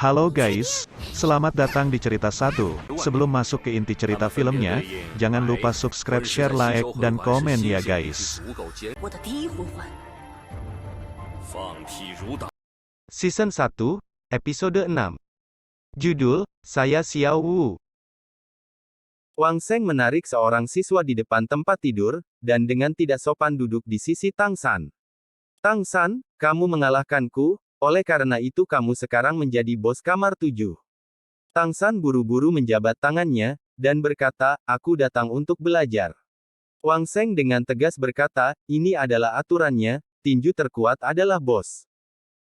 Halo guys, selamat datang di cerita 1. Sebelum masuk ke inti cerita filmnya, jangan lupa subscribe, share, like, dan komen ya guys. Season 1, Episode 6. Judul, Saya Xiao Wu. Wang Sheng menarik seorang siswa di depan tempat tidur, dan dengan tidak sopan duduk di sisi Tang San. Tang San, kamu mengalahkanku, oleh karena itu kamu sekarang menjadi bos kamar 7. Tang San buru-buru menjabat tangannya, dan berkata, aku datang untuk belajar. Wang Sheng dengan tegas berkata, ini adalah aturannya, tinju terkuat adalah bos.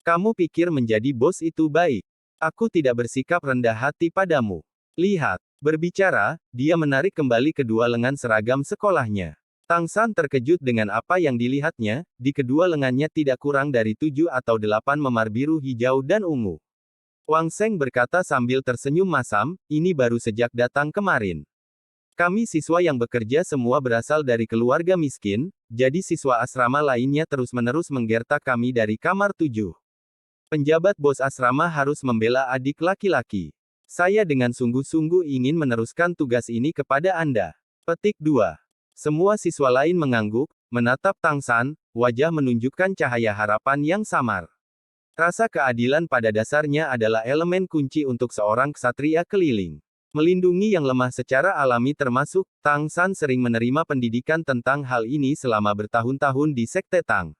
Kamu pikir menjadi bos itu baik? Aku tidak bersikap rendah hati padamu. Lihat. Berbicara, dia menarik kembali kedua lengan seragam sekolahnya. Tang San terkejut dengan apa yang dilihatnya, di kedua lengannya tidak kurang dari 7 atau 8 memar biru, hijau dan ungu. Wang Sheng berkata sambil tersenyum masam, ini baru sejak datang kemarin. Kami siswa yang bekerja semua berasal dari keluarga miskin, jadi siswa asrama lainnya terus-menerus menggertak kami dari kamar 7. Penjabat bos asrama harus membela adik laki-laki. Saya dengan sungguh-sungguh ingin meneruskan tugas ini kepada Anda. Petik 2. Semua siswa lain mengangguk, menatap Tang San, wajah menunjukkan cahaya harapan yang samar. Rasa keadilan pada dasarnya adalah elemen kunci untuk seorang ksatria keliling. Melindungi yang lemah secara alami termasuk, Tang San sering menerima pendidikan tentang hal ini selama bertahun-tahun di Sekte Tang.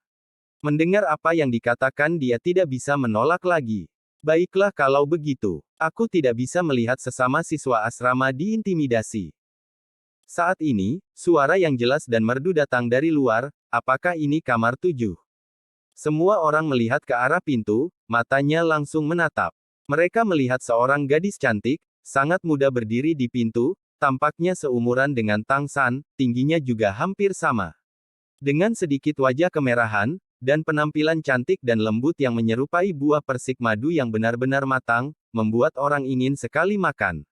Mendengar apa yang dikatakan dia tidak bisa menolak lagi. Baiklah kalau begitu, aku tidak bisa melihat sesama siswa asrama diintimidasi. Saat ini, suara yang jelas dan merdu datang dari luar, apakah ini kamar 7? Semua orang melihat ke arah pintu, matanya langsung menatap. Mereka melihat seorang gadis cantik, sangat muda berdiri di pintu, tampaknya seumuran dengan Tang San, tingginya juga hampir sama. Dengan sedikit wajah kemerahan, dan penampilan cantik dan lembut yang menyerupai buah persik madu yang benar-benar matang, membuat orang ingin sekali makan.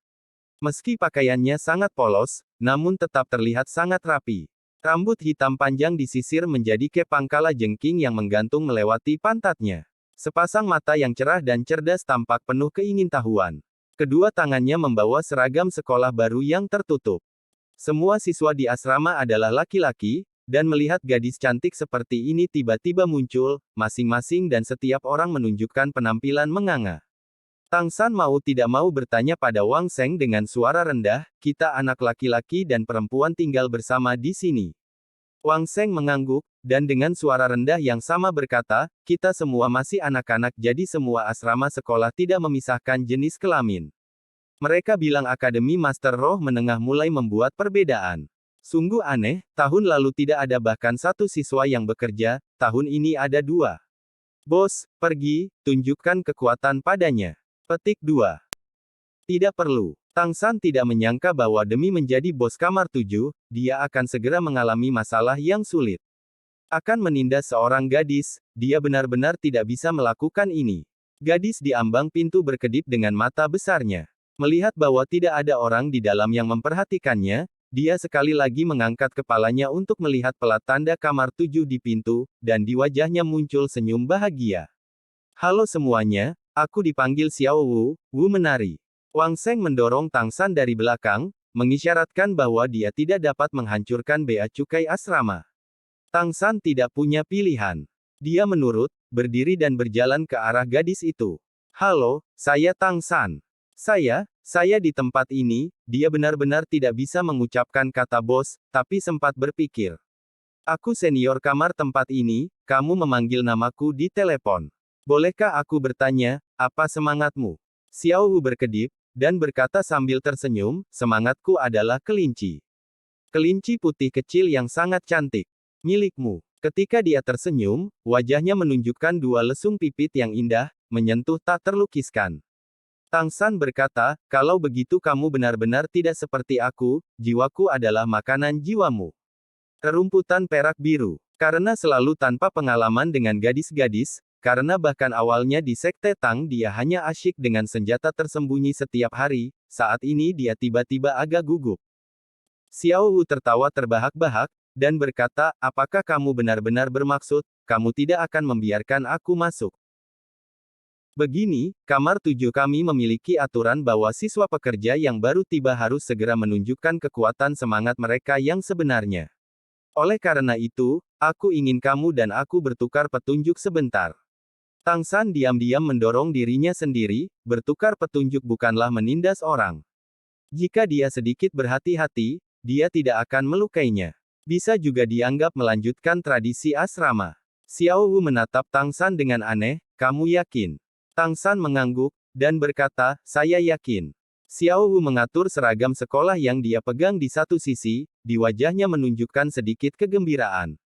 Meski pakaiannya sangat polos, namun tetap terlihat sangat rapi. Rambut hitam panjang disisir menjadi kepang kala jengking yang menggantung melewati pantatnya. Sepasang mata yang cerah dan cerdas tampak penuh keingintahuan. Kedua tangannya membawa seragam sekolah baru yang tertutup. Semua siswa di asrama adalah laki-laki, dan melihat gadis cantik seperti ini tiba-tiba muncul, masing-masing dan setiap orang menunjukkan penampilan menganga. Tang San mau tidak mau bertanya pada Wang Sheng dengan suara rendah, kita anak laki-laki dan perempuan tinggal bersama di sini. Wang Sheng mengangguk, dan dengan suara rendah yang sama berkata, kita semua masih anak-anak jadi semua asrama sekolah tidak memisahkan jenis kelamin. Mereka bilang Akademi Master Roh Menengah mulai membuat perbedaan. Sungguh aneh, tahun lalu tidak ada bahkan satu siswa yang bekerja, tahun ini ada 2. Bos, pergi, tunjukkan kekuatan padanya. Petik 2. Tidak perlu. Tang San tidak menyangka bahwa demi menjadi bos kamar 7, dia akan segera mengalami masalah yang sulit. Akan menindas seorang gadis, dia benar-benar tidak bisa melakukan ini. Gadis di ambang pintu berkedip dengan mata besarnya. Melihat bahwa tidak ada orang di dalam yang memperhatikannya, dia sekali lagi mengangkat kepalanya untuk melihat pelat tanda kamar 7 di pintu, dan di wajahnya muncul senyum bahagia. Halo semuanya, aku dipanggil Xiao Wu, Wu menari. Wang Sheng mendorong Tang San dari belakang, mengisyaratkan bahwa dia tidak dapat menghancurkan bea cukai asrama. Tang San tidak punya pilihan. Dia menurut, berdiri dan berjalan ke arah gadis itu. Halo, saya Tang San. Saya di tempat ini, dia benar-benar tidak bisa mengucapkan kata bos, tapi sempat berpikir. Aku senior kamar tempat ini, kamu memanggil namaku di telepon. Bolehkah aku bertanya, apa semangatmu? Xiao Wu berkedip, dan berkata sambil tersenyum, semangatku adalah kelinci. Kelinci putih kecil yang sangat cantik. Milikmu. Ketika dia tersenyum, wajahnya menunjukkan 2 lesung pipit yang indah, menyentuh tak terlukiskan. Tang San berkata, kalau begitu kamu benar-benar tidak seperti aku, jiwaku adalah makanan jiwamu. Rerumputan perak biru. Karena selalu tanpa pengalaman dengan gadis-gadis, karena bahkan awalnya di Sekte Tang dia hanya asyik dengan senjata tersembunyi setiap hari, saat ini dia tiba-tiba agak gugup. Xiao Wu tertawa terbahak-bahak, dan berkata, apakah kamu benar-benar bermaksud, kamu tidak akan membiarkan aku masuk? Begini, kamar 7 kami memiliki aturan bahwa siswa pekerja yang baru tiba harus segera menunjukkan kekuatan semangat mereka yang sebenarnya. Oleh karena itu, aku ingin kamu dan aku bertukar petunjuk sebentar. Tang San diam-diam mendorong dirinya sendiri, bertukar petunjuk bukanlah menindas orang. Jika dia sedikit berhati-hati, dia tidak akan melukainya. Bisa juga dianggap melanjutkan tradisi asrama. Xiao Wu menatap Tang San dengan aneh, kamu yakin? Tang San mengangguk, dan berkata, saya yakin. Xiao Wu mengatur seragam sekolah yang dia pegang di satu sisi, di wajahnya menunjukkan sedikit kegembiraan.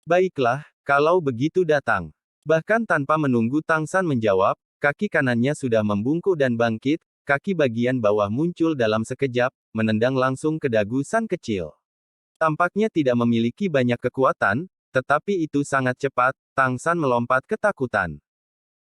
Baiklah, kalau begitu datang. Bahkan tanpa menunggu Tang San menjawab, kaki kanannya sudah membungkuk dan bangkit, kaki bagian bawah muncul dalam sekejap, menendang langsung ke dagu San kecil. Tampaknya tidak memiliki banyak kekuatan, tetapi itu sangat cepat, Tang San melompat ketakutan.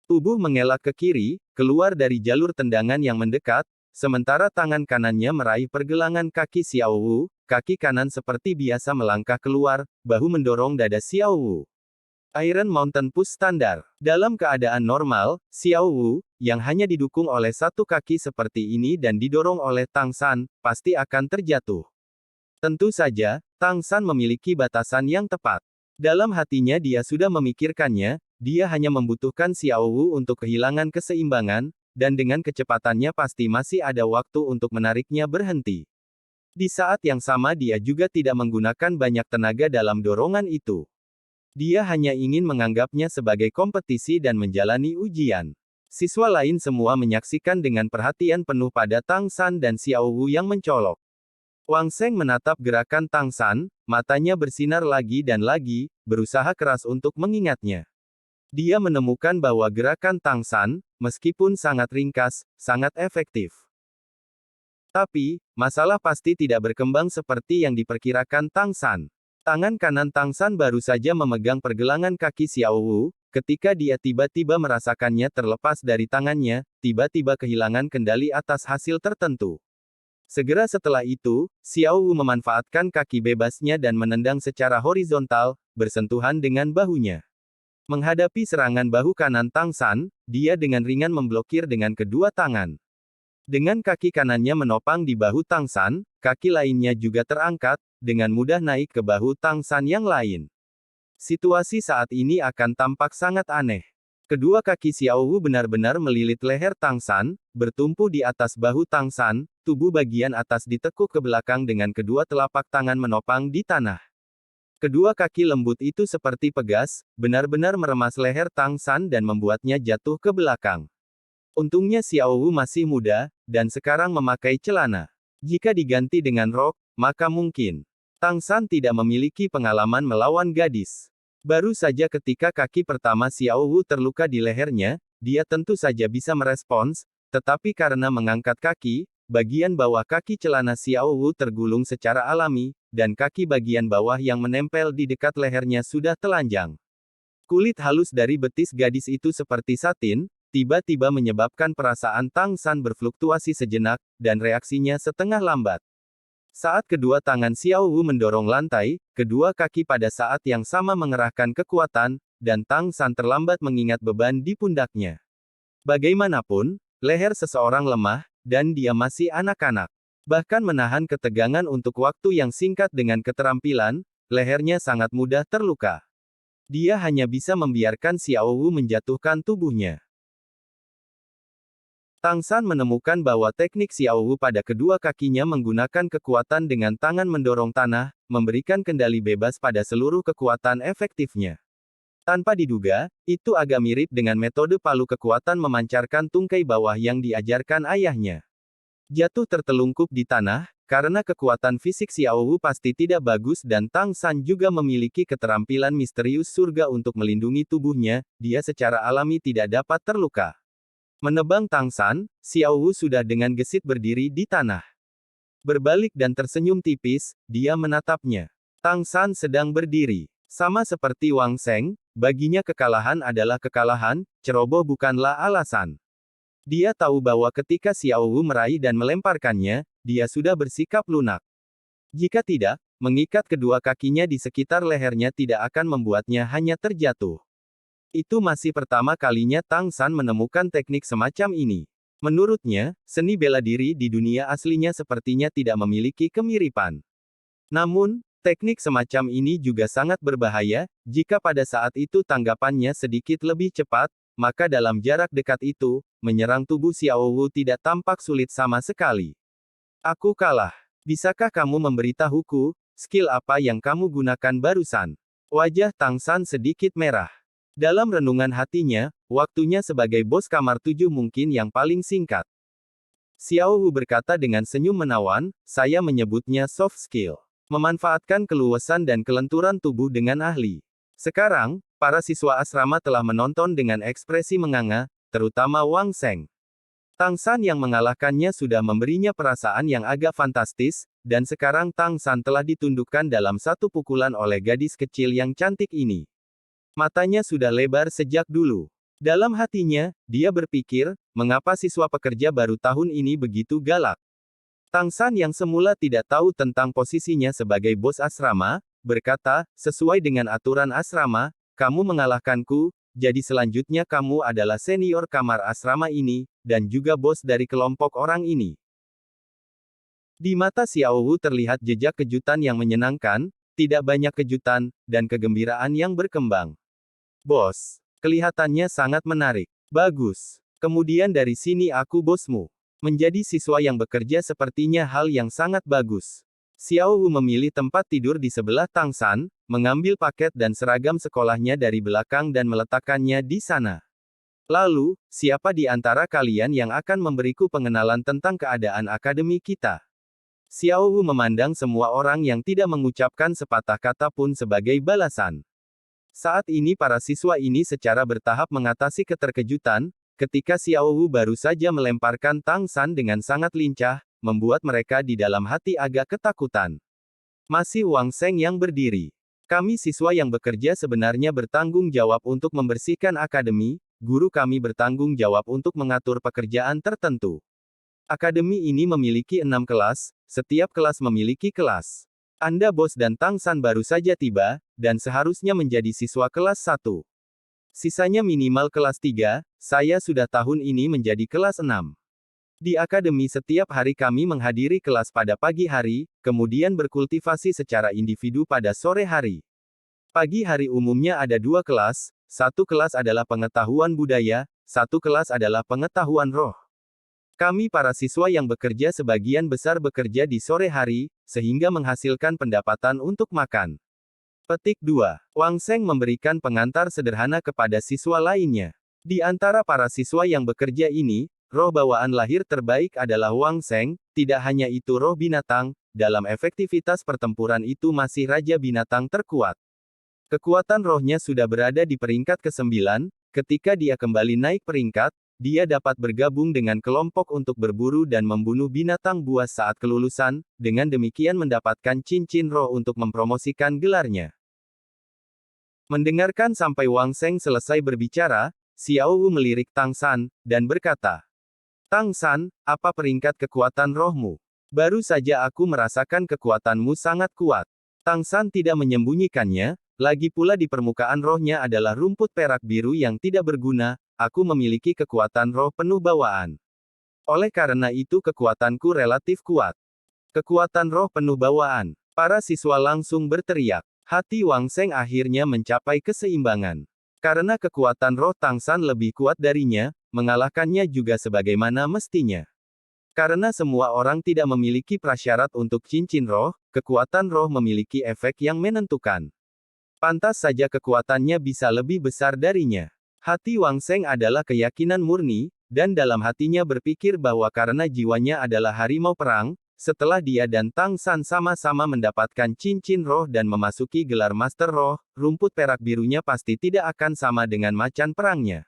Tubuh mengelak ke kiri, keluar dari jalur tendangan yang mendekat, sementara tangan kanannya meraih pergelangan kaki Xiao Wu, kaki kanan seperti biasa melangkah keluar, bahu mendorong dada Xiao Wu. Iron Mountain Push standar. Dalam keadaan normal, Xiao Wu, yang hanya didukung oleh satu kaki seperti ini dan didorong oleh Tang San, pasti akan terjatuh. Tentu saja, Tang San memiliki batasan yang tepat. Dalam hatinya dia sudah memikirkannya, dia hanya membutuhkan Xiao Wu untuk kehilangan keseimbangan, dan dengan kecepatannya pasti masih ada waktu untuk menariknya berhenti. Di saat yang sama dia juga tidak menggunakan banyak tenaga dalam dorongan itu. Dia hanya ingin menganggapnya sebagai kompetisi dan menjalani ujian. Siswa lain semua menyaksikan dengan perhatian penuh pada Tang San dan Xiao Wu yang mencolok. Wang Sheng menatap gerakan Tang San, matanya bersinar lagi dan lagi, berusaha keras untuk mengingatnya. Dia menemukan bahwa gerakan Tang San, meskipun sangat ringkas, sangat efektif. Tapi, masalah pasti tidak berkembang seperti yang diperkirakan Tang San. Tangan kanan Tang San baru saja memegang pergelangan kaki Xiao Wu, ketika dia tiba-tiba merasakannya terlepas dari tangannya, tiba-tiba kehilangan kendali atas hasil tertentu. Segera setelah itu, Xiao Wu memanfaatkan kaki bebasnya dan menendang secara horizontal, bersentuhan dengan bahunya. Menghadapi serangan bahu kanan Tang San, dia dengan ringan memblokir dengan kedua tangan. Dengan kaki kanannya menopang di bahu Tang San, kaki lainnya juga terangkat, dengan mudah naik ke bahu Tang San yang lain. Situasi saat ini akan tampak sangat aneh. Kedua kaki Xiao Wu benar-benar melilit leher Tang San, bertumpu di atas bahu Tang San, tubuh bagian atas ditekuk ke belakang dengan kedua telapak tangan menopang di tanah. Kedua kaki lembut itu seperti pegas, benar-benar meremas leher Tang San dan membuatnya jatuh ke belakang. Untungnya Xiao Wu masih muda, dan sekarang memakai celana. Jika diganti dengan rok, maka mungkin Tang San tidak memiliki pengalaman melawan gadis. Baru saja ketika kaki pertama Xiao Wu terluka di lehernya, dia tentu saja bisa merespons, tetapi karena mengangkat kaki, bagian bawah kaki celana Xiao Wu tergulung secara alami, dan kaki bagian bawah yang menempel di dekat lehernya sudah telanjang. Kulit halus dari betis gadis itu seperti satin, tiba-tiba menyebabkan perasaan Tang San berfluktuasi sejenak, dan reaksinya setengah lambat. Saat kedua tangan Xiao Wu mendorong lantai, kedua kaki pada saat yang sama mengerahkan kekuatan, dan Tang San terlambat mengingat beban di pundaknya. Bagaimanapun, leher seseorang lemah, dan dia masih anak-anak. Bahkan menahan ketegangan untuk waktu yang singkat dengan keterampilan, lehernya sangat mudah terluka. Dia hanya bisa membiarkan Xiao Wu menjatuhkan tubuhnya. Tang San menemukan bahwa teknik Xiao Wu pada kedua kakinya menggunakan kekuatan dengan tangan mendorong tanah, memberikan kendali bebas pada seluruh kekuatan efektifnya. Tanpa diduga, itu agak mirip dengan metode palu kekuatan memancarkan tungkai bawah yang diajarkan ayahnya. Jatuh tertelungkup di tanah, karena kekuatan fisik Xiao Wu pasti tidak bagus dan Tang San juga memiliki keterampilan misterius surga untuk melindungi tubuhnya, dia secara alami tidak dapat terluka. Menebang Tang San, Xiao Wu sudah dengan gesit berdiri di tanah. Berbalik dan tersenyum tipis, dia menatapnya. Tang San sedang berdiri. Sama seperti Wang Sheng, baginya kekalahan adalah kekalahan, ceroboh bukanlah alasan. Dia tahu bahwa ketika Xiao Wu meraih dan melemparkannya, dia sudah bersikap lunak. Jika tidak, mengikat kedua kakinya di sekitar lehernya tidak akan membuatnya hanya terjatuh. Itu masih pertama kalinya Tang San menemukan teknik semacam ini. Menurutnya, seni bela diri di dunia aslinya sepertinya tidak memiliki kemiripan. Namun, teknik semacam ini juga sangat berbahaya, jika pada saat itu tanggapannya sedikit lebih cepat, maka dalam jarak dekat itu, menyerang tubuh Xiao Wu tidak tampak sulit sama sekali. Aku kalah. Bisakah kamu memberitahuku, skill apa yang kamu gunakan barusan? Wajah Tang San sedikit merah. Dalam renungan hatinya, waktunya sebagai bos kamar 7 mungkin yang paling singkat. Xiao Wu berkata dengan senyum menawan, saya menyebutnya soft skill. Memanfaatkan keluasan dan kelenturan tubuh dengan ahli. Sekarang, para siswa asrama telah menonton dengan ekspresi menganga, terutama Wang Seng. Tang San yang mengalahkannya sudah memberinya perasaan yang agak fantastis, dan sekarang Tang San telah ditundukkan dalam satu pukulan oleh gadis kecil yang cantik ini. Matanya sudah lebar sejak dulu. Dalam hatinya, dia berpikir, mengapa siswa pekerja baru tahun ini begitu galak? Tang San yang semula tidak tahu tentang posisinya sebagai bos asrama, berkata, sesuai dengan aturan asrama, kamu mengalahkanku, jadi selanjutnya kamu adalah senior kamar asrama ini, dan juga bos dari kelompok orang ini. Di mata Xiao Wu terlihat jejak kejutan yang menyenangkan, tidak banyak kejutan, dan kegembiraan yang berkembang. Bos, kelihatannya sangat menarik. Bagus. Kemudian dari sini aku bosmu. Menjadi siswa yang bekerja sepertinya hal yang sangat bagus. Xiao Wu memilih tempat tidur di sebelah Tang San, mengambil paket dan seragam sekolahnya dari belakang dan meletakkannya di sana. Lalu, siapa di antara kalian yang akan memberiku pengenalan tentang keadaan akademi kita? Xiao Wu memandang semua orang yang tidak mengucapkan sepatah kata pun sebagai balasan. Saat ini para siswa ini secara bertahap mengatasi keterkejutan, ketika Xiao Wu baru saja melemparkan Tang San dengan sangat lincah, membuat mereka di dalam hati agak ketakutan. Masih Wang Seng yang berdiri. Kami siswa yang bekerja sebenarnya bertanggung jawab untuk membersihkan akademi, guru kami bertanggung jawab untuk mengatur pekerjaan tertentu. Akademi ini memiliki 6 kelas, setiap kelas memiliki kelas. Anda bos dan Tang San baru saja tiba, dan seharusnya menjadi siswa kelas 1. Sisanya minimal kelas 3, saya sudah tahun ini menjadi kelas 6. Di akademi setiap hari kami menghadiri kelas pada pagi hari, kemudian berkultivasi secara individu pada sore hari. Pagi hari umumnya ada 2 kelas, satu kelas adalah pengetahuan budaya, satu kelas adalah pengetahuan roh. Kami para siswa yang bekerja sebagian besar bekerja di sore hari, sehingga menghasilkan pendapatan untuk makan. Petik 2. Wang Seng memberikan pengantar sederhana kepada siswa lainnya. Di antara para siswa yang bekerja ini, roh bawaan lahir terbaik adalah Wang Seng, tidak hanya itu roh binatang, dalam efektivitas pertempuran itu masih raja binatang terkuat. Kekuatan rohnya sudah berada di peringkat ke-9, ketika dia kembali naik peringkat, dia dapat bergabung dengan kelompok untuk berburu dan membunuh binatang buas saat kelulusan, dengan demikian mendapatkan cincin roh untuk mempromosikan gelarnya. Mendengarkan sampai Wang Seng selesai berbicara, Xiao Wu melirik Tang San, dan berkata, Tang San, apa peringkat kekuatan rohmu? Baru saja aku merasakan kekuatanmu sangat kuat. Tang San tidak menyembunyikannya, lagi pula di permukaan rohnya adalah rumput perak biru yang tidak berguna, aku memiliki kekuatan roh penuh bawaan. Oleh karena itu kekuatanku relatif kuat. Kekuatan roh penuh bawaan. Para siswa langsung berteriak. Hati Wang Seng akhirnya mencapai keseimbangan. Karena kekuatan roh Tang San lebih kuat darinya, mengalahkannya juga sebagaimana mestinya. Karena semua orang tidak memiliki prasyarat untuk cincin roh, kekuatan roh memiliki efek yang menentukan. Pantas saja kekuatannya bisa lebih besar darinya. Hati Wang Seng adalah keyakinan murni, dan dalam hatinya berpikir bahwa karena jiwanya adalah harimau perang, setelah dia dan Tang San sama-sama mendapatkan cincin roh dan memasuki gelar Master Roh, rumput perak birunya pasti tidak akan sama dengan macan perangnya.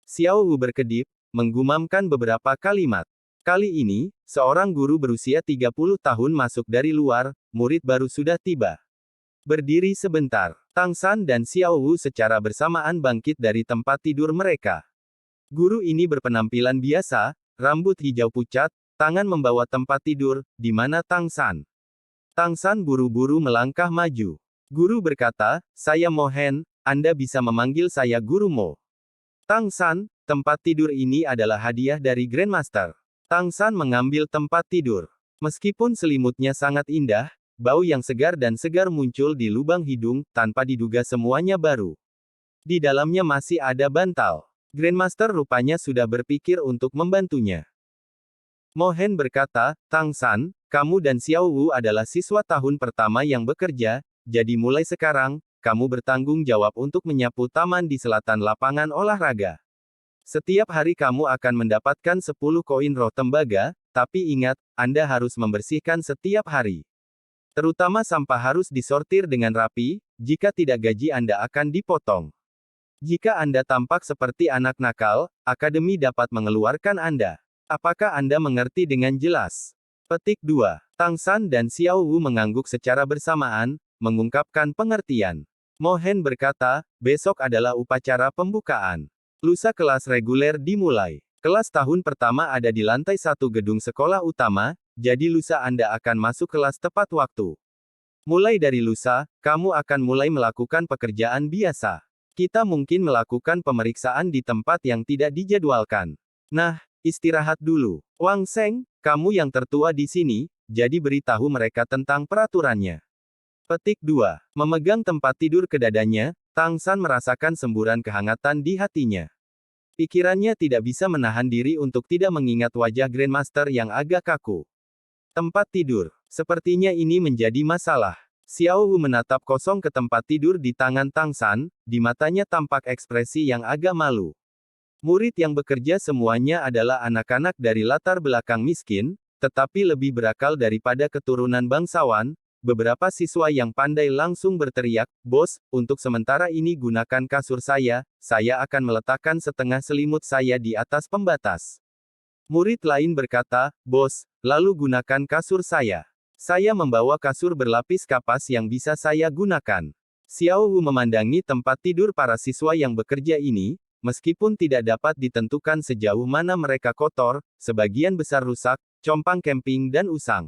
Xiao Wu berkedip, menggumamkan beberapa kalimat. Kali ini, seorang guru berusia 30 tahun masuk dari luar, murid baru sudah tiba. Berdiri sebentar, Tang San dan Xiao Wu secara bersamaan bangkit dari tempat tidur mereka. Guru ini berpenampilan biasa, rambut hijau pucat, tangan membawa tempat tidur, di mana Tang San. Tang San buru-buru melangkah maju. Guru berkata, saya mohon, Anda bisa memanggil saya Guru Mo. Tang San, tempat tidur ini adalah hadiah dari Grandmaster. Tang San mengambil tempat tidur. Meskipun selimutnya sangat indah, bau yang segar dan segar muncul di lubang hidung, tanpa diduga semuanya baru. Di dalamnya masih ada bantal. Grandmaster rupanya sudah berpikir untuk membantunya. Mo Hen berkata, Tang San, kamu dan Xiao Wu adalah siswa tahun pertama yang bekerja, jadi mulai sekarang, kamu bertanggung jawab untuk menyapu taman di selatan lapangan olahraga. Setiap hari kamu akan mendapatkan 10 koin roh tembaga, tapi ingat, Anda harus membersihkan setiap hari. Terutama sampah harus disortir dengan rapi, jika tidak gaji Anda akan dipotong. Jika Anda tampak seperti anak nakal, akademi dapat mengeluarkan Anda. Apakah Anda mengerti dengan jelas? Petik 2. Tang San dan Xiao Wu mengangguk secara bersamaan, mengungkapkan pengertian. Mo Hen berkata, besok adalah upacara pembukaan. Lusa kelas reguler dimulai. Kelas tahun pertama ada di lantai 1 gedung sekolah utama, jadi lusa Anda akan masuk kelas tepat waktu. Mulai dari lusa, kamu akan mulai melakukan pekerjaan biasa. Kita mungkin melakukan pemeriksaan di tempat yang tidak dijadwalkan. Nah, istirahat dulu. Wang Seng, kamu yang tertua di sini, jadi beritahu mereka tentang peraturannya. Petik 2. Memegang tempat tidur ke dadanya, Tang San merasakan semburan kehangatan di hatinya. Pikirannya tidak bisa menahan diri untuk tidak mengingat wajah Grandmaster yang agak kaku. Tempat tidur. Sepertinya ini menjadi masalah. Xiao Wu menatap kosong ke tempat tidur di tangan Tang San, di matanya tampak ekspresi yang agak malu. Murid yang bekerja semuanya adalah anak-anak dari latar belakang miskin, tetapi lebih berakal daripada keturunan bangsawan. Beberapa siswa yang pandai langsung berteriak, "Bos, untuk sementara ini gunakan kasur saya akan meletakkan setengah selimut saya di atas pembatas." Murid lain berkata, "Bos, lalu gunakan kasur saya. Saya membawa kasur berlapis kapas yang bisa saya gunakan." Xiao Wu memandangi tempat tidur para siswa yang bekerja ini, meskipun tidak dapat ditentukan sejauh mana mereka kotor, sebagian besar rusak, compang camping dan usang.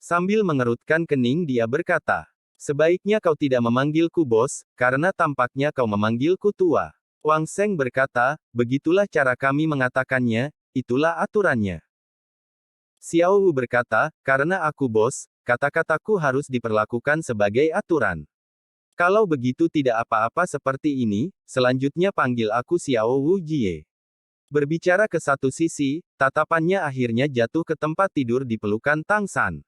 Sambil mengerutkan kening dia berkata, sebaiknya kau tidak memanggilku bos, karena tampaknya kau memanggilku tua. Wang Seng berkata, begitulah cara kami mengatakannya, itulah aturannya. Xiao Wu berkata, karena aku bos, kata-kataku harus diperlakukan sebagai aturan. Kalau begitu tidak apa-apa seperti ini, selanjutnya panggil aku Xiao Wu Jie. Berbicara ke satu sisi, tatapannya akhirnya jatuh ke tempat tidur di pelukan Tang San.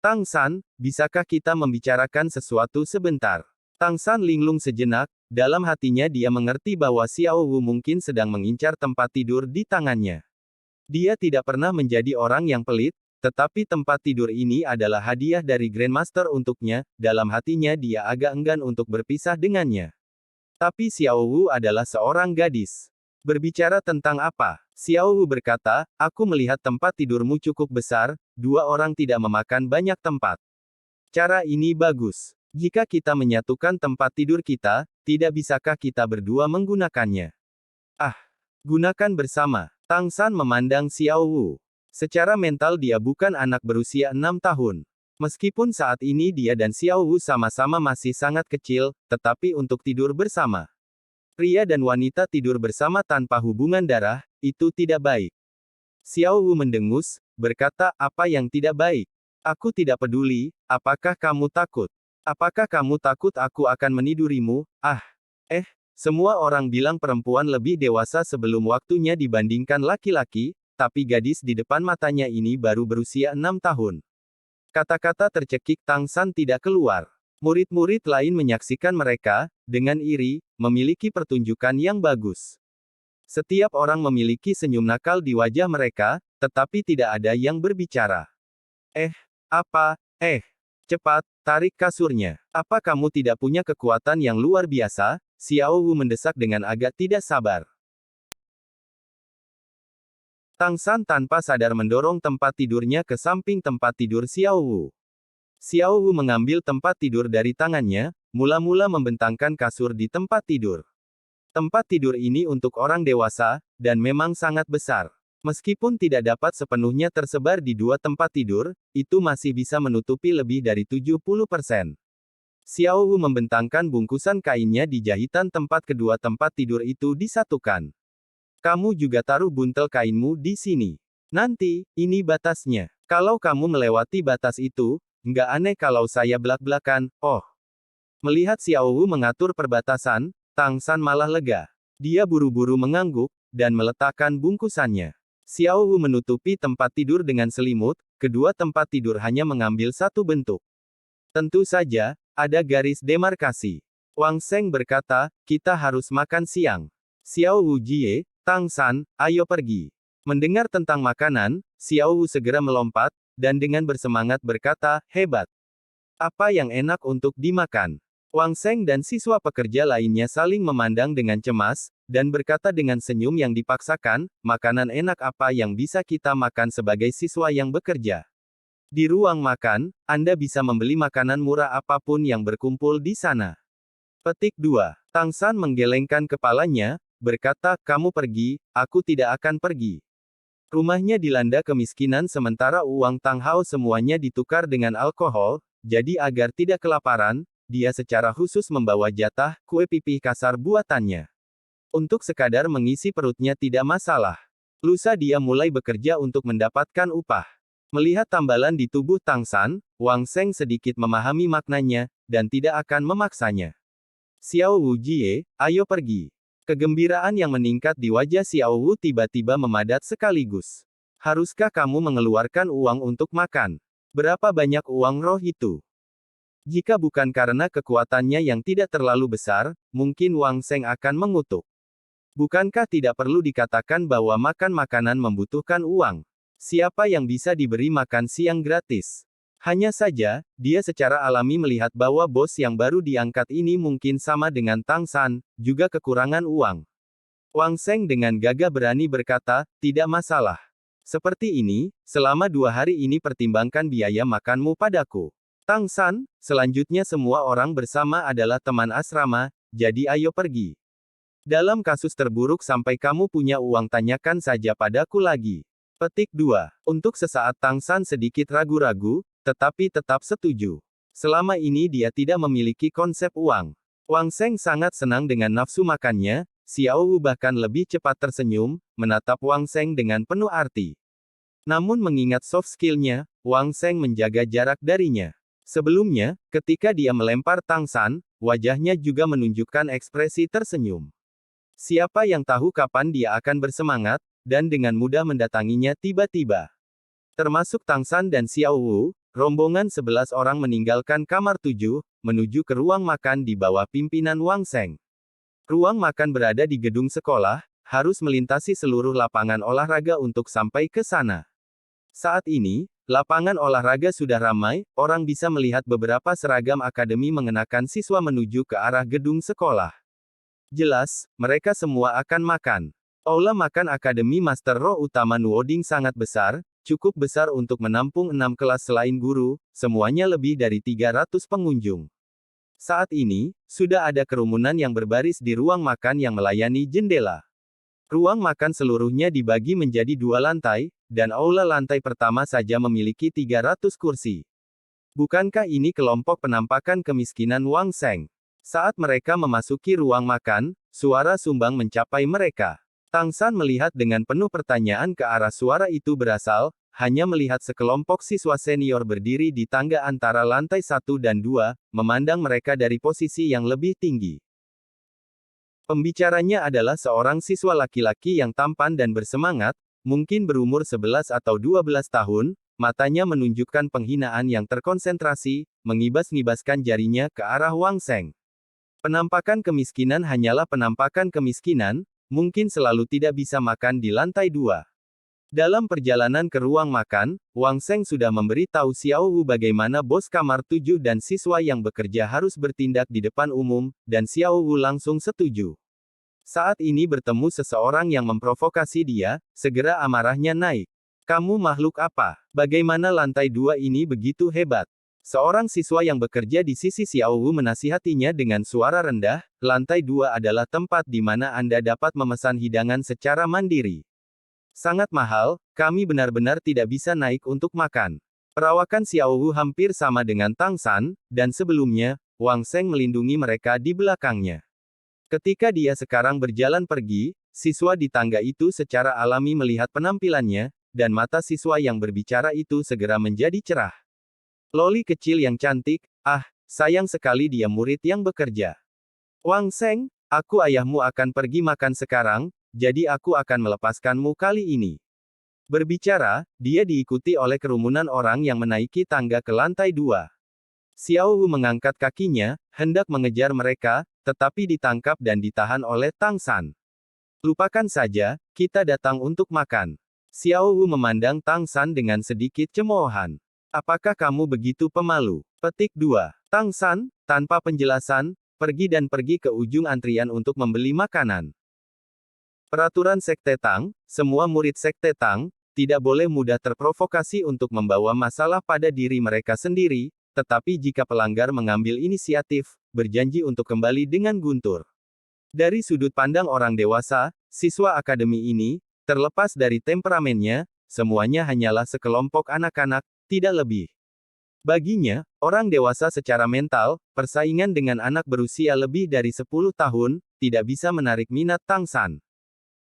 Tang San, bisakah kita membicarakan sesuatu sebentar? Tang San linglung sejenak, dalam hatinya dia mengerti bahwa Xiao Wu mungkin sedang mengincar tempat tidur di tangannya. Dia tidak pernah menjadi orang yang pelit, tetapi tempat tidur ini adalah hadiah dari Grandmaster untuknya, dalam hatinya dia agak enggan untuk berpisah dengannya. Tapi Xiao Wu adalah seorang gadis. Berbicara tentang apa? Xiao Wu berkata, aku melihat tempat tidurmu cukup besar, 2 orang tidak memakan banyak tempat. Cara ini bagus. Jika kita menyatukan tempat tidur kita, tidak bisakah kita berdua menggunakannya? Ah, gunakan bersama. Tang San memandang Xiao Wu. Secara mental dia bukan anak berusia 6 tahun. Meskipun saat ini dia dan Xiao Wu sama-sama masih sangat kecil, tetapi untuk tidur bersama. Pria dan wanita tidur bersama tanpa hubungan darah, itu tidak baik. Xiao Wu mendengus, berkata, apa yang tidak baik? Aku tidak peduli, apakah kamu takut? Apakah kamu takut aku akan menidurimu? Semua orang bilang perempuan lebih dewasa sebelum waktunya dibandingkan laki-laki, tapi gadis di depan matanya ini baru berusia 6 tahun. Kata-kata tercekik Tang San tidak keluar. Murid-murid lain menyaksikan mereka, dengan iri, memiliki pertunjukan yang bagus. Setiap orang memiliki senyum nakal di wajah mereka, tetapi tidak ada yang berbicara. Cepat, tarik kasurnya. Apa kamu tidak punya kekuatan yang luar biasa? Xiao Wu mendesak dengan agak tidak sabar. Tang San tanpa sadar mendorong tempat tidurnya ke samping tempat tidur Xiao Wu. Xiao Wu mengambil tempat tidur dari tangannya, mula-mula membentangkan kasur di tempat tidur. Tempat tidur ini untuk orang dewasa, dan memang sangat besar. Meskipun tidak dapat sepenuhnya tersebar di 2 tempat tidur, itu masih bisa menutupi lebih dari 70%. Xiao Wu membentangkan bungkusan kainnya di jahitan tempat kedua tempat tidur itu disatukan. Kamu juga taruh buntel kainmu di sini. Nanti, ini batasnya. Kalau kamu melewati batas itu, nggak aneh kalau saya belak-belakan, oh. Melihat Xiao Wu mengatur perbatasan, Tang San malah lega. Dia buru-buru mengangguk, dan meletakkan bungkusannya. Xiao Wu menutupi tempat tidur dengan selimut, kedua tempat tidur hanya mengambil satu bentuk. Tentu saja, ada garis demarkasi. Wang Sheng berkata, kita harus makan siang. Xiao Wu Jie, Tang San, ayo pergi. Mendengar tentang makanan, Xiao Wu segera melompat, dan dengan bersemangat berkata, hebat. Apa yang enak untuk dimakan? Wang Sheng dan siswa pekerja lainnya saling memandang dengan cemas, dan berkata dengan senyum yang dipaksakan, makanan enak apa yang bisa kita makan sebagai siswa yang bekerja? Di ruang makan, Anda bisa membeli makanan murah apapun yang berkumpul di sana. Petik 2. Tang San menggelengkan kepalanya, berkata, kamu pergi, aku tidak akan pergi. Rumahnya dilanda kemiskinan sementara uang Tang Hao semuanya ditukar dengan alkohol, jadi agar tidak kelaparan, dia secara khusus membawa jatah kue pipih kasar buatannya. Untuk sekadar mengisi perutnya tidak masalah. Lusa dia mulai bekerja untuk mendapatkan upah. Melihat tambalan di tubuh Tang San, Wang Sheng sedikit memahami maknanya, dan tidak akan memaksanya. Xiao Wu Jie, ayo pergi. Kegembiraan yang meningkat di wajah Xiao Wu tiba-tiba memadat sekaligus. Haruskah kamu mengeluarkan uang untuk makan? Berapa banyak uang roh itu? Jika bukan karena kekuatannya yang tidak terlalu besar, mungkin Wang Sheng akan mengutuk. Bukankah tidak perlu dikatakan bahwa makan makanan membutuhkan uang? Siapa yang bisa diberi makan siang gratis? Hanya saja, dia secara alami melihat bahwa bos yang baru diangkat ini mungkin sama dengan Tang San, juga kekurangan uang. Wang Sheng dengan gagah berani berkata, tidak masalah. Seperti ini, selama 2 hari ini pertimbangkan biaya makanmu padaku. Tang San, selanjutnya semua orang bersama adalah teman asrama, jadi ayo pergi. Dalam kasus terburuk sampai kamu punya uang tanyakan saja padaku lagi. Petik 2. Untuk sesaat Tang San sedikit ragu-ragu, tetapi tetap setuju. Selama ini dia tidak memiliki konsep uang. Wang Sheng sangat senang dengan nafsu makannya, Xiao Wu bahkan lebih cepat tersenyum, menatap Wang Sheng dengan penuh arti. Namun mengingat soft skill-nya, Wang Sheng menjaga jarak darinya. Sebelumnya, ketika dia melempar Tang San, wajahnya juga menunjukkan ekspresi tersenyum. Siapa yang tahu kapan dia akan bersemangat, dan dengan mudah mendatanginya tiba-tiba. Termasuk Tang San dan Xiao Wu, rombongan 11 orang meninggalkan kamar 7, menuju ke ruang makan di bawah pimpinan Wang Sheng. Ruang makan berada di gedung sekolah, harus melintasi seluruh lapangan olahraga untuk sampai ke sana. Saat ini, lapangan olahraga sudah ramai, orang bisa melihat beberapa seragam akademi mengenakan siswa menuju ke arah gedung sekolah. Jelas, mereka semua akan makan. Aula makan Akademi Master Roh Utama Nuoding sangat besar, cukup besar untuk menampung 6 kelas selain guru, semuanya lebih dari 300 pengunjung. Saat ini, sudah ada kerumunan yang berbaris di ruang makan yang melayani jendela. Ruang makan seluruhnya dibagi menjadi 2 lantai, dan aula lantai pertama saja memiliki 300 kursi. Bukankah ini kelompok penampakan kemiskinan Wang Sheng? Saat mereka memasuki ruang makan, suara sumbang mencapai mereka. Tang San melihat dengan penuh pertanyaan ke arah suara itu berasal, hanya melihat sekelompok siswa senior berdiri di tangga antara lantai 1 dan 2, memandang mereka dari posisi yang lebih tinggi. Pembicaranya adalah seorang siswa laki-laki yang tampan dan bersemangat, mungkin berumur 11 atau 12 tahun, matanya menunjukkan penghinaan yang terkonsentrasi, mengibas-ngibaskan jarinya ke arah Wang Sheng. Penampakan kemiskinan hanyalah penampakan kemiskinan, mungkin selalu tidak bisa makan di lantai 2. Dalam perjalanan ke ruang makan, Wang Sheng sudah memberi tahu Xiao Wu bagaimana bos kamar 7 dan siswa yang bekerja harus bertindak di depan umum, dan Xiao Wu langsung setuju. Saat ini bertemu seseorang yang memprovokasi dia, segera amarahnya naik. Kamu makhluk apa? Bagaimana lantai 2 ini begitu hebat? Seorang siswa yang bekerja di sisi Xiao Wu menasihatinya dengan suara rendah, lantai 2 adalah tempat di mana Anda dapat memesan hidangan secara mandiri. Sangat mahal, kami benar-benar tidak bisa naik untuk makan. Perawakan Xiao Wu hampir sama dengan Tang San, dan sebelumnya, Wang Seng melindungi mereka di belakangnya. Ketika dia sekarang berjalan pergi, siswa di tangga itu secara alami melihat penampilannya, dan mata siswa yang berbicara itu segera menjadi cerah. Loli kecil yang cantik, sayang sekali dia murid yang bekerja. Wang Seng, aku ayahmu akan pergi makan sekarang, jadi aku akan melepaskanmu kali ini. Berbicara, dia diikuti oleh kerumunan orang yang menaiki tangga ke lantai 2. Xiao Wu mengangkat kakinya, hendak mengejar mereka, tetapi ditangkap dan ditahan oleh Tang San. Lupakan saja, kita datang untuk makan. Xiao Wu memandang Tang San dengan sedikit cemoohan. Apakah kamu begitu pemalu? Petik 2. Tang San, tanpa penjelasan, pergi ke ujung antrian untuk membeli makanan. Peraturan Sekte Tang, semua murid Sekte Tang, tidak boleh mudah terprovokasi untuk membawa masalah pada diri mereka sendiri, tetapi jika pelanggar mengambil inisiatif, berjanji untuk kembali dengan guntur. Dari sudut pandang orang dewasa, siswa akademi ini, terlepas dari temperamennya, semuanya hanyalah sekelompok anak-anak, tidak lebih. Baginya, orang dewasa secara mental, persaingan dengan anak berusia lebih dari 10 tahun, tidak bisa menarik minat Tang San.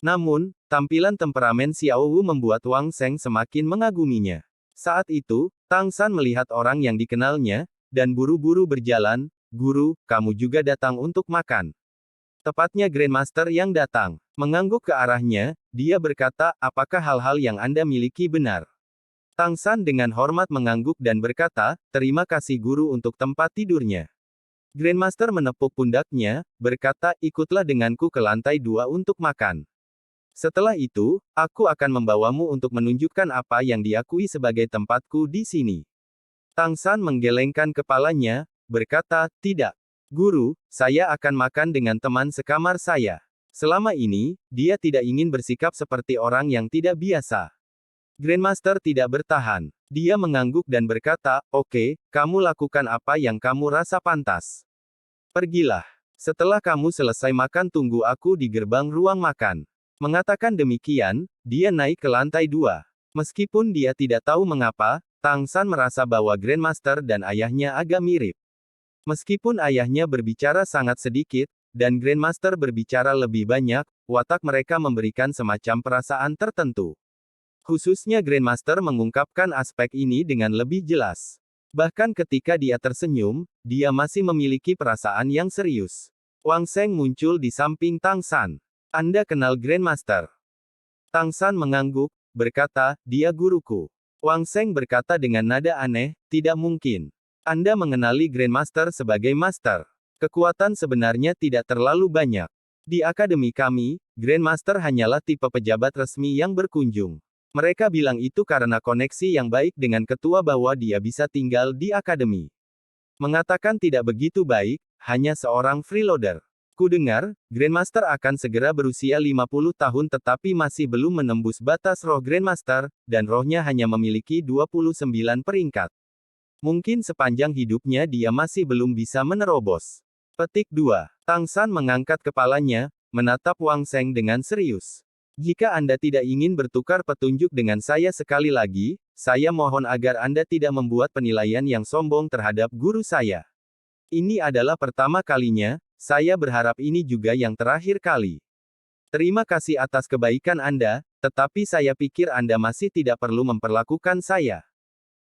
Namun, tampilan temperamen Xiao Wu membuat Wang Seng semakin mengaguminya. Saat itu, Tang San melihat orang yang dikenalnya, dan buru-buru berjalan, "Guru, kamu juga datang untuk makan." Tepatnya Grandmaster yang datang. Mengangguk ke arahnya, dia berkata, "Apakah hal-hal yang Anda miliki benar?" Tang San dengan hormat mengangguk dan berkata, "Terima kasih guru untuk tempat tidurnya." Grandmaster menepuk pundaknya, berkata, "Ikutlah denganku ke lantai 2 untuk makan. Setelah itu, aku akan membawamu untuk menunjukkan apa yang diakui sebagai tempatku di sini." Tang San menggelengkan kepalanya, berkata, "Tidak. Guru, saya akan makan dengan teman sekamar saya. Selama ini, dia tidak ingin bersikap seperti orang yang tidak biasa." Grandmaster tidak bertahan. Dia mengangguk dan berkata, "Oke, kamu lakukan apa yang kamu rasa pantas. Pergilah. Setelah kamu selesai makan tunggu aku di gerbang ruang makan." Mengatakan demikian, dia naik ke lantai 2. Meskipun dia tidak tahu mengapa, Tang San merasa bahwa Grandmaster dan ayahnya agak mirip. Meskipun ayahnya berbicara sangat sedikit, dan Grandmaster berbicara lebih banyak, watak mereka memberikan semacam perasaan tertentu. Khususnya Grandmaster mengungkapkan aspek ini dengan lebih jelas. Bahkan ketika dia tersenyum, dia masih memiliki perasaan yang serius. Wang Seng muncul di samping Tang San. "Anda kenal Grandmaster?" Tang San mengangguk, berkata, "Dia guruku." Wang Seng berkata dengan nada aneh, "Tidak mungkin. Anda mengenali Grandmaster sebagai Master. Kekuatan sebenarnya tidak terlalu banyak. Di akademi kami, Grandmaster hanyalah tipe pejabat resmi yang berkunjung. Mereka bilang itu karena koneksi yang baik dengan ketua bahwa dia bisa tinggal di akademi. Mengatakan tidak begitu baik, hanya seorang freeloader. Kudengar, Grandmaster akan segera berusia 50 tahun tetapi masih belum menembus batas roh Grandmaster, dan rohnya hanya memiliki 29 peringkat. Mungkin sepanjang hidupnya dia masih belum bisa menerobos." Petik 2. Tang San mengangkat kepalanya, menatap Wang Seng dengan serius. "Jika Anda tidak ingin bertukar petunjuk dengan saya sekali lagi, saya mohon agar Anda tidak membuat penilaian yang sombong terhadap guru saya. Ini adalah pertama kalinya, saya berharap ini juga yang terakhir kali. Terima kasih atas kebaikan Anda, tetapi saya pikir Anda masih tidak perlu memperlakukan saya."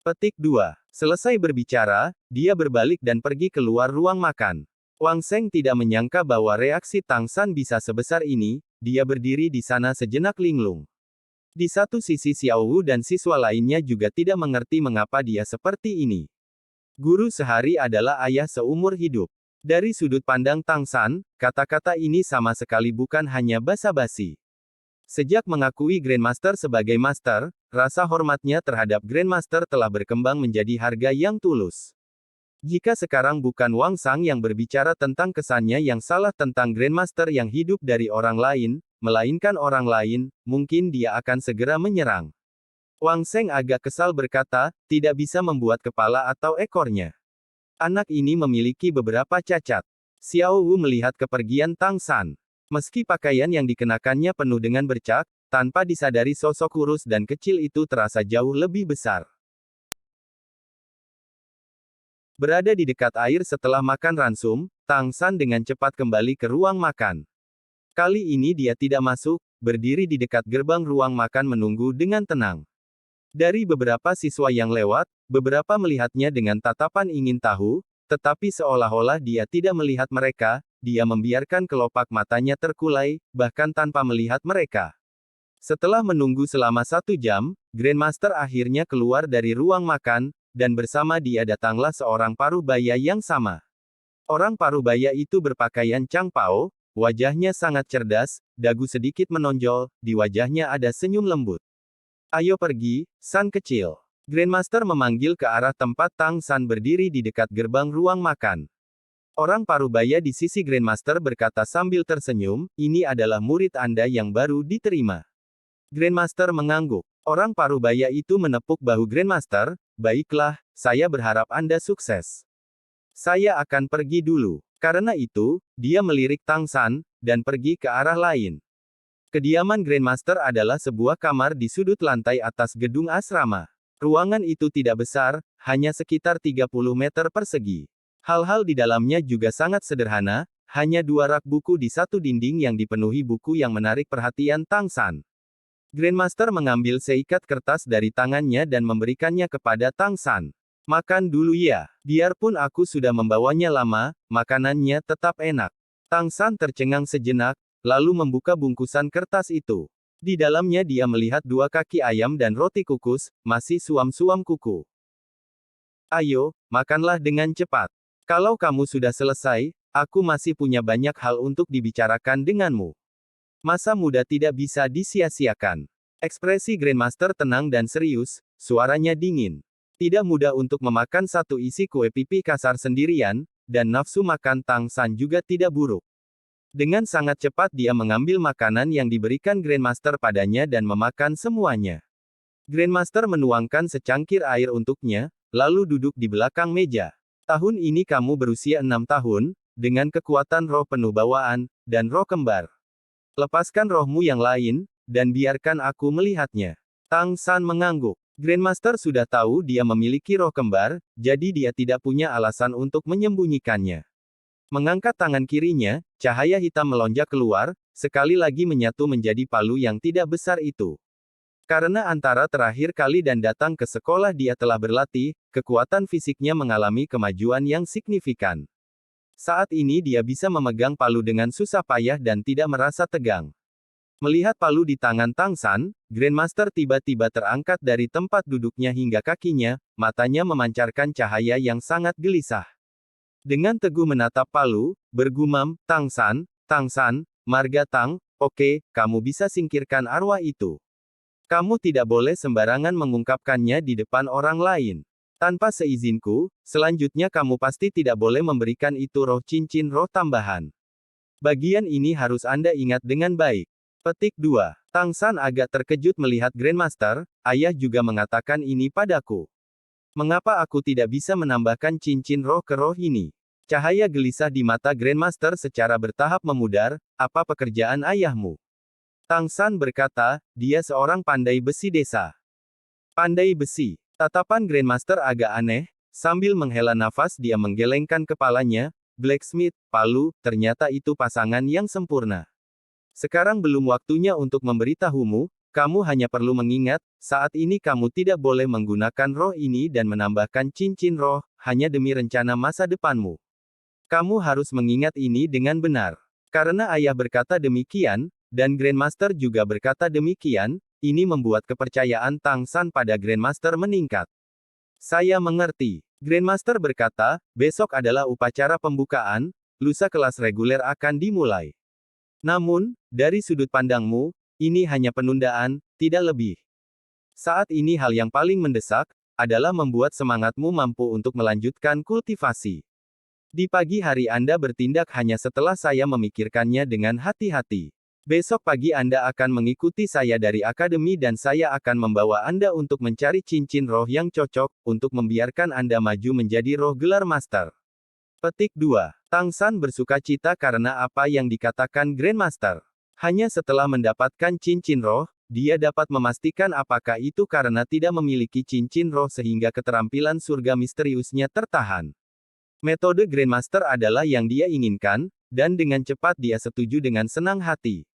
Petik 2. Selesai berbicara, dia berbalik dan pergi keluar ruang makan. Wang Seng tidak menyangka bahwa reaksi Tang San bisa sebesar ini, dia berdiri di sana sejenak linglung. Di satu sisi Xiao Wu dan siswa lainnya juga tidak mengerti mengapa dia seperti ini. Guru sehari adalah ayah seumur hidup. Dari sudut pandang Tang San, kata-kata ini sama sekali bukan hanya basa-basi. Sejak mengakui Grandmaster sebagai Master, rasa hormatnya terhadap Grandmaster telah berkembang menjadi harga yang tulus. Jika sekarang bukan Wang Sang yang berbicara tentang kesannya yang salah tentang Grandmaster yang hidup dari orang lain, melainkan orang lain, mungkin dia akan segera menyerang. Wang Seng agak kesal berkata, "Tidak bisa membuat kepala atau ekornya. Anak ini memiliki beberapa cacat." Xiao Wu melihat kepergian Tang San. Meski pakaian yang dikenakannya penuh dengan bercak, tanpa disadari sosok kurus dan kecil itu terasa jauh lebih besar. Berada di dekat air setelah makan ransum, Tang San dengan cepat kembali ke ruang makan. Kali ini dia tidak masuk, berdiri di dekat gerbang ruang makan menunggu dengan tenang. Dari beberapa siswa yang lewat, beberapa melihatnya dengan tatapan ingin tahu, tetapi seolah-olah dia tidak melihat mereka, dia membiarkan kelopak matanya terkulai, bahkan tanpa melihat mereka. Setelah menunggu selama 1 jam, Grandmaster akhirnya keluar dari ruang makan, dan bersama dia datanglah seorang parubaya yang sama. Orang parubaya itu berpakaian Changpao, wajahnya sangat cerdas, dagu sedikit menonjol, di wajahnya ada senyum lembut. Ayo pergi, San kecil. Grandmaster memanggil ke arah tempat Tang San berdiri di dekat gerbang ruang makan. Orang parubaya di sisi Grandmaster berkata sambil tersenyum, ini adalah murid Anda yang baru diterima. Grandmaster mengangguk. Orang parubaya itu menepuk bahu Grandmaster, baiklah, saya berharap Anda sukses. Saya akan pergi dulu. Karena itu, dia melirik Tang San, dan pergi ke arah lain. Kediaman Grandmaster adalah sebuah kamar di sudut lantai atas gedung asrama. Ruangan itu tidak besar, hanya sekitar 30 meter persegi. Hal-hal di dalamnya juga sangat sederhana, hanya 2 rak buku di satu dinding yang dipenuhi buku yang menarik perhatian Tang San. Grandmaster mengambil seikat kertas dari tangannya dan memberikannya kepada Tang San. Makan dulu ya, biarpun aku sudah membawanya lama, makanannya tetap enak. Tang San tercengang sejenak, lalu membuka bungkusan kertas itu. Di dalamnya dia melihat 2 kaki ayam dan roti kukus, masih suam-suam kuku. Ayo, makanlah dengan cepat. Kalau kamu sudah selesai, aku masih punya banyak hal untuk dibicarakan denganmu. Masa muda tidak bisa disia-siakan. Ekspresi Grandmaster tenang dan serius, suaranya dingin. Tidak mudah untuk memakan satu isi kue pipi kasar sendirian, dan nafsu makan Tang San juga tidak buruk. Dengan sangat cepat dia mengambil makanan yang diberikan Grandmaster padanya dan memakan semuanya. Grandmaster menuangkan secangkir air untuknya, lalu duduk di belakang meja. Tahun ini kamu berusia 6 tahun, dengan kekuatan roh penuh bawaan, dan roh kembar. Lepaskan rohmu yang lain, dan biarkan aku melihatnya. Tang San mengangguk. Grandmaster sudah tahu dia memiliki roh kembar, jadi dia tidak punya alasan untuk menyembunyikannya. Mengangkat tangan kirinya, cahaya hitam melonjak keluar, sekali lagi menyatu menjadi palu yang tidak besar itu. Karena antara terakhir kali dan datang ke sekolah dia telah berlatih, kekuatan fisiknya mengalami kemajuan yang signifikan. Saat ini dia bisa memegang palu dengan susah payah dan tidak merasa tegang. Melihat palu di tangan Tang San, Grandmaster tiba-tiba terangkat dari tempat duduknya hingga kakinya, matanya memancarkan cahaya yang sangat gelisah. Dengan teguh menatap palu, bergumam, Tang San, marga Tang, oke, kamu bisa singkirkan arwah itu. Kamu tidak boleh sembarangan mengungkapkannya di depan orang lain. Tanpa seizinku, selanjutnya kamu pasti tidak boleh memberikan itu roh cincin roh tambahan. Bagian ini harus Anda ingat dengan baik. Petik 2. Tang San agak terkejut melihat Grandmaster, ayah juga mengatakan ini padaku. Mengapa aku tidak bisa menambahkan cincin roh ke roh ini? Cahaya gelisah di mata Grandmaster secara bertahap memudar, apa pekerjaan ayahmu? Tang San berkata, dia seorang pandai besi desa. Pandai besi. Tatapan Grandmaster agak aneh, sambil menghela nafas dia menggelengkan kepalanya, blacksmith, palu, ternyata itu pasangan yang sempurna. Sekarang belum waktunya untuk memberitahumu, kamu hanya perlu mengingat, saat ini kamu tidak boleh menggunakan roh ini dan menambahkan cincin roh, hanya demi rencana masa depanmu. Kamu harus mengingat ini dengan benar. Karena ayah berkata demikian, dan Grandmaster juga berkata demikian, ini membuat kepercayaan Tang San pada Grandmaster meningkat. Saya mengerti. Grandmaster berkata, besok adalah upacara pembukaan, lusa kelas reguler akan dimulai. Namun, dari sudut pandangmu, ini hanya penundaan, tidak lebih. Saat ini hal yang paling mendesak, adalah membuat semangatmu mampu untuk melanjutkan kultivasi. Di pagi hari Anda bertindak hanya setelah saya memikirkannya dengan hati-hati. Besok pagi Anda akan mengikuti saya dari akademi dan saya akan membawa Anda untuk mencari cincin roh yang cocok, untuk membiarkan Anda maju menjadi roh gelar master. Petik 2. Tang San bersuka cita karena apa yang dikatakan Grandmaster. Hanya setelah mendapatkan cincin roh, dia dapat memastikan apakah itu karena tidak memiliki cincin roh sehingga keterampilan surga misteriusnya tertahan. Metode Grandmaster adalah yang dia inginkan, dan dengan cepat dia setuju dengan senang hati.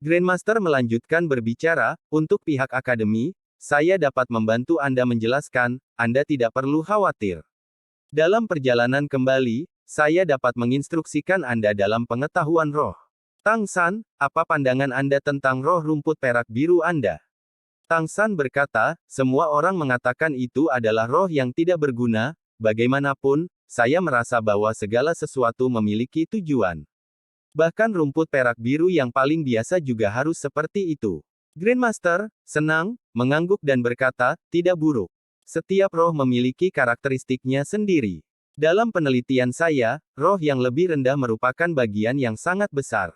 Grandmaster melanjutkan berbicara, untuk pihak akademi, saya dapat membantu Anda menjelaskan, Anda tidak perlu khawatir. Dalam perjalanan kembali, saya dapat menginstruksikan Anda dalam pengetahuan roh. Tang San, apa pandangan Anda tentang roh rumput perak biru Anda? Tang San berkata, semua orang mengatakan itu adalah roh yang tidak berguna, bagaimanapun, saya merasa bahwa segala sesuatu memiliki tujuan. Bahkan rumput perak biru yang paling biasa juga harus seperti itu. Grandmaster, senang, mengangguk dan berkata, tidak buruk. Setiap roh memiliki karakteristiknya sendiri. Dalam penelitian saya, roh yang lebih rendah merupakan bagian yang sangat besar.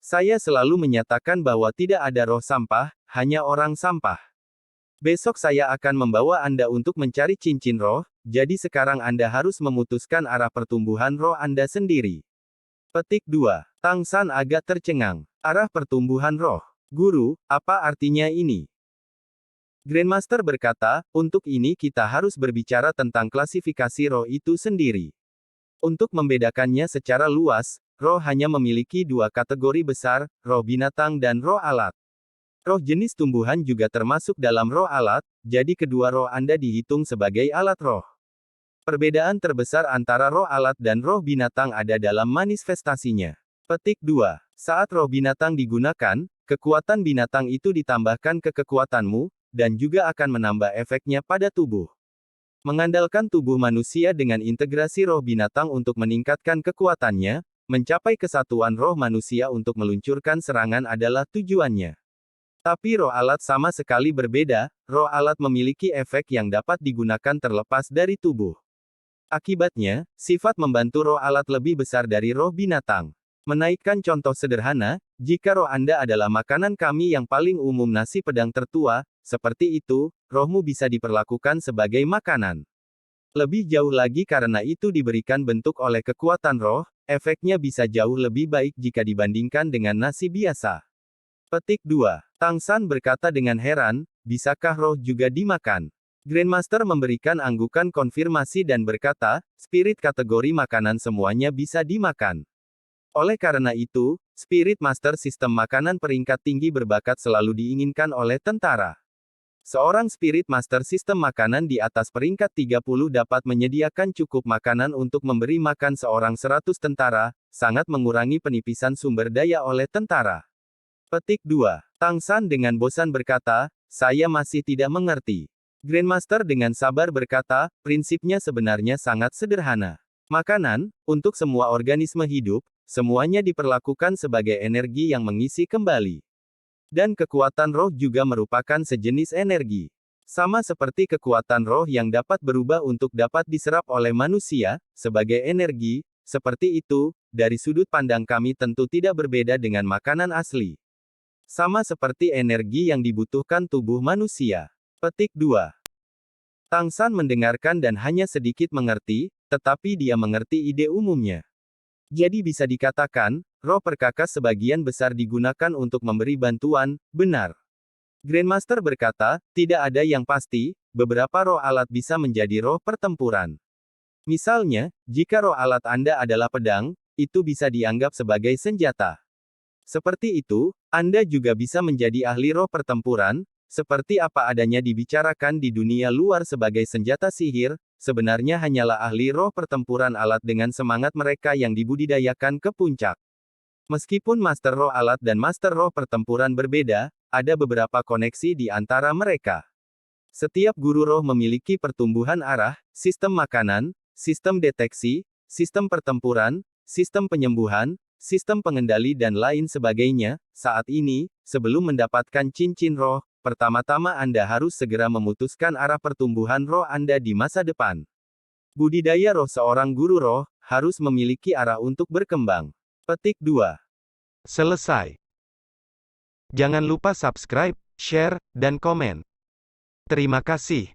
Saya selalu menyatakan bahwa tidak ada roh sampah, hanya orang sampah. Besok saya akan membawa Anda untuk mencari cincin roh, jadi sekarang Anda harus memutuskan arah pertumbuhan roh Anda sendiri. Petik 2. Tang San agak tercengang. Arah pertumbuhan roh. Guru, apa artinya ini? Grandmaster berkata, untuk ini kita harus berbicara tentang klasifikasi roh itu sendiri. Untuk membedakannya secara luas, roh hanya memiliki dua kategori besar, roh binatang dan roh alat. Roh jenis tumbuhan juga termasuk dalam roh alat, jadi kedua roh Anda dihitung sebagai alat roh. Perbedaan terbesar antara roh alat dan roh binatang ada dalam manifestasinya. Petik 2. Saat roh binatang digunakan, kekuatan binatang itu ditambahkan ke kekuatanmu, dan juga akan menambah efeknya pada tubuh. Mengandalkan tubuh manusia dengan integrasi roh binatang untuk meningkatkan kekuatannya, mencapai kesatuan roh manusia untuk meluncurkan serangan adalah tujuannya. Tapi roh alat sama sekali berbeda, roh alat memiliki efek yang dapat digunakan terlepas dari tubuh. Akibatnya, sifat membantu roh alat lebih besar dari roh binatang. Menaikkan contoh sederhana, jika roh Anda adalah makanan kami yang paling umum nasi pedang tertua, seperti itu, rohmu bisa diperlakukan sebagai makanan. Lebih jauh lagi karena itu diberikan bentuk oleh kekuatan roh, efeknya bisa jauh lebih baik jika dibandingkan dengan nasi biasa. Petik 2. Tang San berkata dengan heran, bisakah roh juga dimakan? Grandmaster memberikan anggukan konfirmasi dan berkata, spirit kategori makanan semuanya bisa dimakan. Oleh karena itu, Spirit Master sistem makanan peringkat tinggi berbakat selalu diinginkan oleh tentara. Seorang Spirit Master sistem makanan di atas peringkat 30 dapat menyediakan cukup makanan untuk memberi makan seorang 100 tentara, sangat mengurangi penipisan sumber daya oleh tentara. Petik 2. Tang San dengan bosan berkata, saya masih tidak mengerti. Grandmaster dengan sabar berkata, prinsipnya sebenarnya sangat sederhana. Makanan, untuk semua organisme hidup, semuanya diperlakukan sebagai energi yang mengisi kembali. Dan kekuatan roh juga merupakan sejenis energi. Sama seperti kekuatan roh yang dapat berubah untuk dapat diserap oleh manusia, sebagai energi, seperti itu, dari sudut pandang kami tentu tidak berbeda dengan makanan asli. Sama seperti energi yang dibutuhkan tubuh manusia. Petik 2. Tang San mendengarkan dan hanya sedikit mengerti, tetapi dia mengerti ide umumnya. Jadi bisa dikatakan, roh perkakas sebagian besar digunakan untuk memberi bantuan, benar. Grandmaster berkata, tidak ada yang pasti, beberapa roh alat bisa menjadi roh pertempuran. Misalnya, jika roh alat Anda adalah pedang, itu bisa dianggap sebagai senjata. Seperti itu, Anda juga bisa menjadi ahli roh pertempuran, seperti apa adanya dibicarakan di dunia luar sebagai senjata sihir, sebenarnya hanyalah ahli roh pertempuran alat dengan semangat mereka yang dibudidayakan ke puncak. Meskipun master roh alat dan master roh pertempuran berbeda, ada beberapa koneksi di antara mereka. Setiap guru roh memiliki pertumbuhan arah, sistem makanan, sistem deteksi, sistem pertempuran, sistem penyembuhan, sistem pengendali dan lain sebagainya. Saat ini, sebelum mendapatkan cincin roh, pertama-tama Anda harus segera memutuskan arah pertumbuhan roh Anda di masa depan. Budidaya roh seorang guru roh, harus memiliki arah untuk berkembang. Petik 2. Selesai. Jangan lupa subscribe, share, dan komen. Terima kasih.